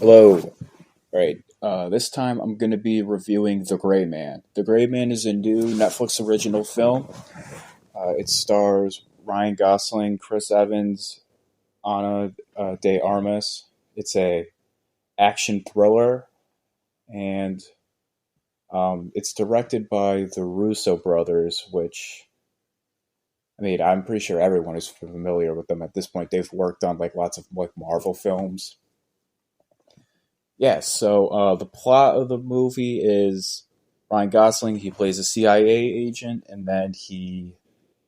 Hello. All right. This time I'm going to be reviewing The Gray Man. The Gray Man is a new Netflix original film. It stars Ryan Gosling, Chris Evans, Ana de Armas. It's a action thriller, and it's directed by the Russo brothers, which I mean I'm pretty sure everyone is familiar with them at this point. They've worked on like lots of like Marvel films. The plot of the movie is Ryan Gosling. He plays a CIA agent, and then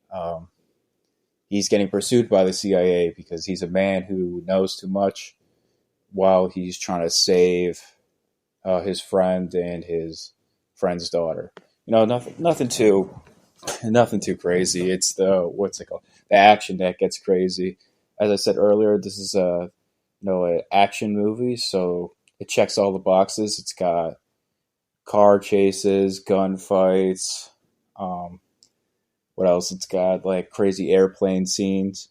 um, he's getting pursued by the CIA because he's a man who knows too much while he's trying to save his friend and his friend's daughter. Nothing too crazy. It's the what's it called? The action that gets crazy. As I said earlier, this is an action movie, so it checks all the boxes. It's got car chases, gunfights. Um, what else? It's got like crazy airplane scenes.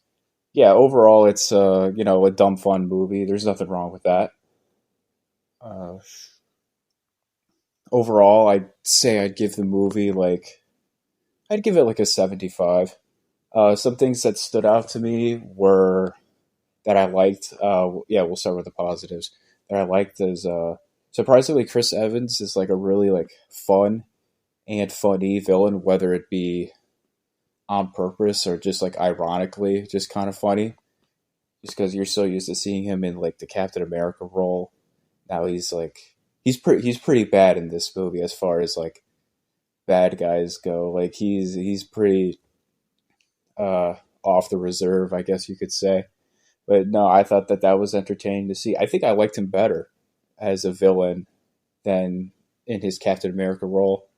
Yeah, overall, it's a dumb fun movie. There's nothing wrong with that. Uh, Overall, I'd say I'd give the movie like I'd give it like a 75. Some things that stood out to me were that I liked. We'll start with the positives. That I liked is surprisingly Chris Evans is like a really like fun and funny villain, whether it be on purpose or just like ironically, just kind of funny. Just because you're so used to seeing him in like the Captain America role, now he's pretty bad in this movie as far as like bad guys go. Like he's pretty off the reserve, I guess you could say. But no, I thought that was entertaining to see. I think I liked him better as a villain than in his Captain America role.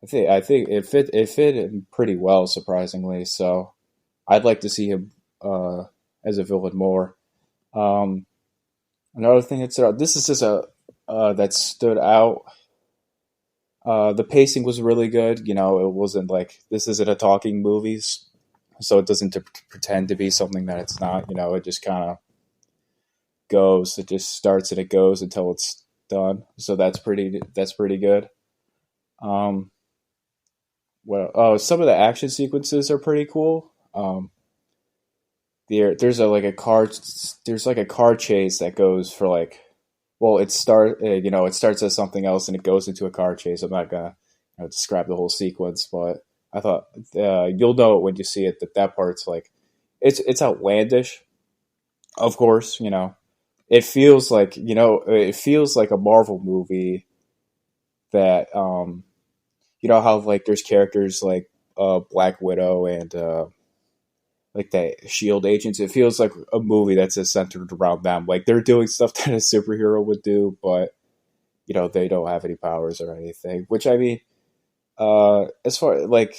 I think it fit him pretty well, surprisingly. So I'd like to see him as a villain more. Um, Another thing that stood out. This is just a that stood out. The pacing was really good. It wasn't like this isn't a talking movie, so it doesn't pretend to be something that it's not. It just kind of goes. It just starts and it goes until it's done. So that's pretty good. Um, some of the action sequences are pretty cool. There's like a car chase that goes for like, well, it starts as something else and it goes into a car chase. I'm not gonna describe the whole sequence, but I thought you'll know it when you see it that part's like it's outlandish. Of course, it feels like a Marvel movie that how like there's characters like Black Widow and like the Shield agents. It feels like a movie that's just centered around them. Like they're doing stuff that a superhero would do, but they don't have any powers or anything. Which I mean, as far like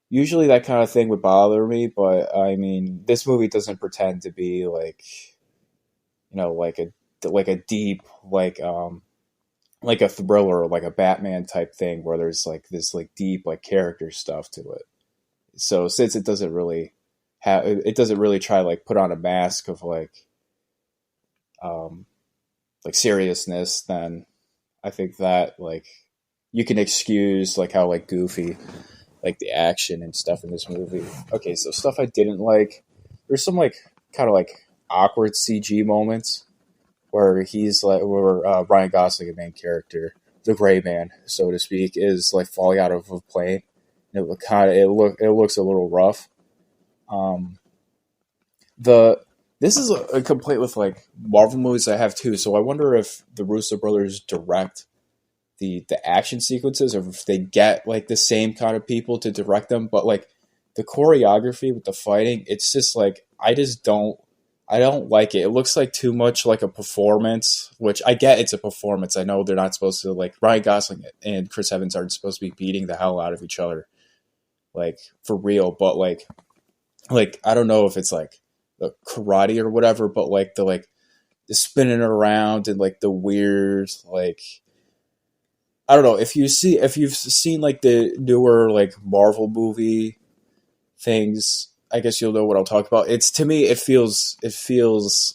usually that kind of thing would bother me, but I mean this movie doesn't pretend to be like like a deep like a thriller or like a Batman type thing where there's like this like deep like character stuff to it. So since it doesn't really try like put on a mask of um like seriousness, then I think that like you can excuse like how like goofy like the action and stuff in this movie. Okay, so stuff I didn't like. There's some like kind of like awkward CG moments where Ryan Gosling, the main character, the Gray Man, so to speak, is like falling out of a plane. It looks a little rough. Um, the This is a complaint with like Marvel movies I have too. So I wonder if the Russo brothers direct the action sequences, or if they get like the same kind of people to direct them. But like the choreography with the fighting, it's just like I don't like it. It looks like too much like a performance, which I get it's a performance. I know they're not supposed to like Ryan Gosling and Chris Evans aren't supposed to be beating the hell out of each other like for real, but like I don't know if it's like the karate or whatever, but like the spinning around and like the weird like I don't know if you've seen like the newer like Marvel movie things. I guess you'll know what I'll talk about. It's to me, it feels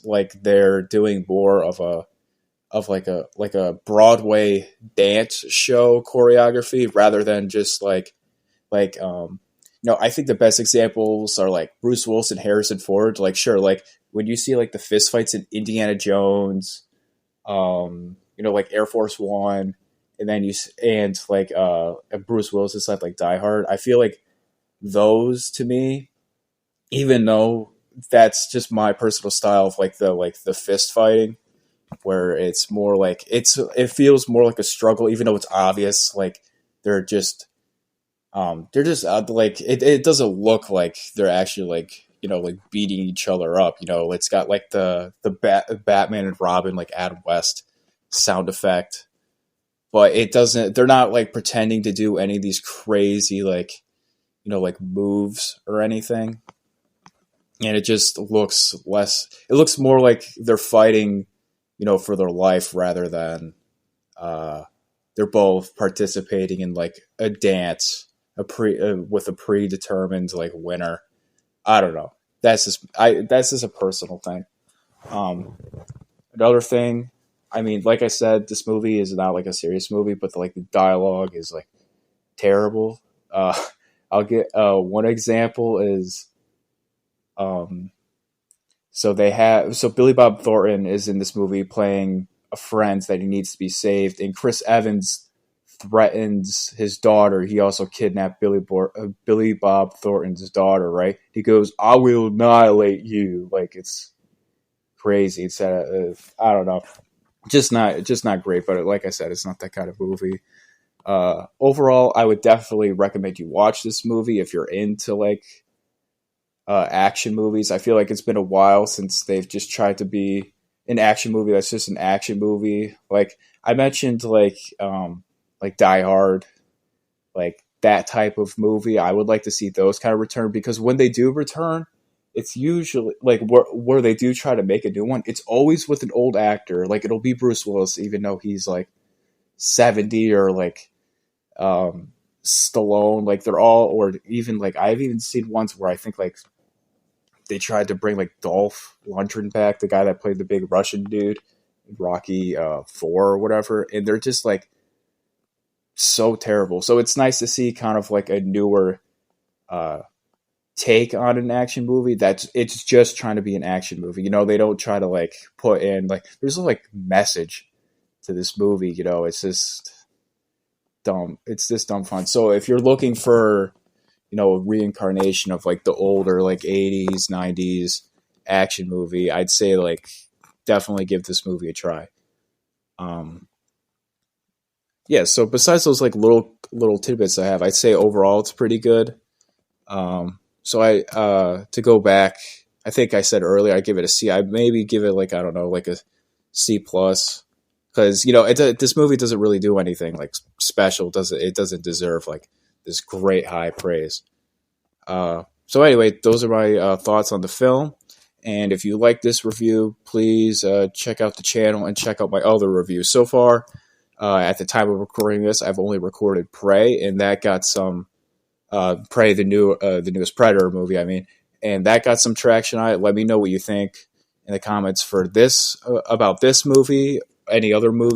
like they're doing more of a Broadway dance show choreography rather than just I think the best examples are like Bruce Willis and Harrison Ford. Like, sure, like when you see like the fist fights in Indiana Jones, like Air Force One, and then Bruce Willis is like Die Hard. I feel like those to me, even though that's just my personal style of like the fist fighting, where it's more like it feels more like a struggle, even though it's obvious. Like they're just like it doesn't look like they're actually like beating each other up. It's got like the Batman and Robin like Adam West sound effect, but it doesn't. They're not like pretending to do any of these crazy like moves or anything, and it just looks less. It looks more like they're fighting, for their life rather than they're both participating in like a dance, with a predetermined like winner. I don't know. That's just a personal thing. Another thing, I mean, like I said, this movie is not like a serious movie, but the dialogue is like terrible. I'll get one example is so Billy Bob Thornton is in this movie playing a friend that he needs to be saved, and Chris Evans threatens his daughter. He also kidnapped Billy Bob Thornton's daughter, right? He goes, "I will annihilate you." Like, it's crazy. It's I don't know, just not great. But like I said, it's not that kind of movie. Overall, I would definitely recommend you watch this movie if you're into action movies. I feel like it's been a while since they've just tried to be an action movie that's just an action movie. Like I mentioned, like Die Hard, like that type of movie. I would like to see those kind of return, because when they do return, it's usually like where they do try to make a new one. It's always with an old actor. Like it'll be Bruce Willis, even though he's like 70, or like Stallone. Like they're all, or even like I've even seen ones where I think like they tried to bring like Dolph Lundgren back, the guy that played the big Russian dude, Rocky 4 or whatever, and they're just like so terrible. So it's nice to see kind of like a newer take on an action movie it's just trying to be an action movie. They don't try to like put in like there's no like message to this movie. It's just dumb. It's just dumb fun. So if you're looking for a reincarnation of like the older like 80s 90s action movie, I'd say like definitely give this movie a try. Yeah, so besides those like little tidbits I have, I'd say overall it's pretty good. So I to go back, I think I said earlier I give it a C. I maybe give it like, I don't know, like a C plus, because this movie doesn't really do anything like special. It doesn't deserve like this great high praise. So anyway, those are my thoughts on the film. And if you like this review, please check out the channel and check out my other reviews. So far, at the time of recording this, I've only recorded Prey, and that got some Prey, the newest Predator movie. I mean, and that got some traction on it. Let me know what you think in the comments for this about this movie, any other movie.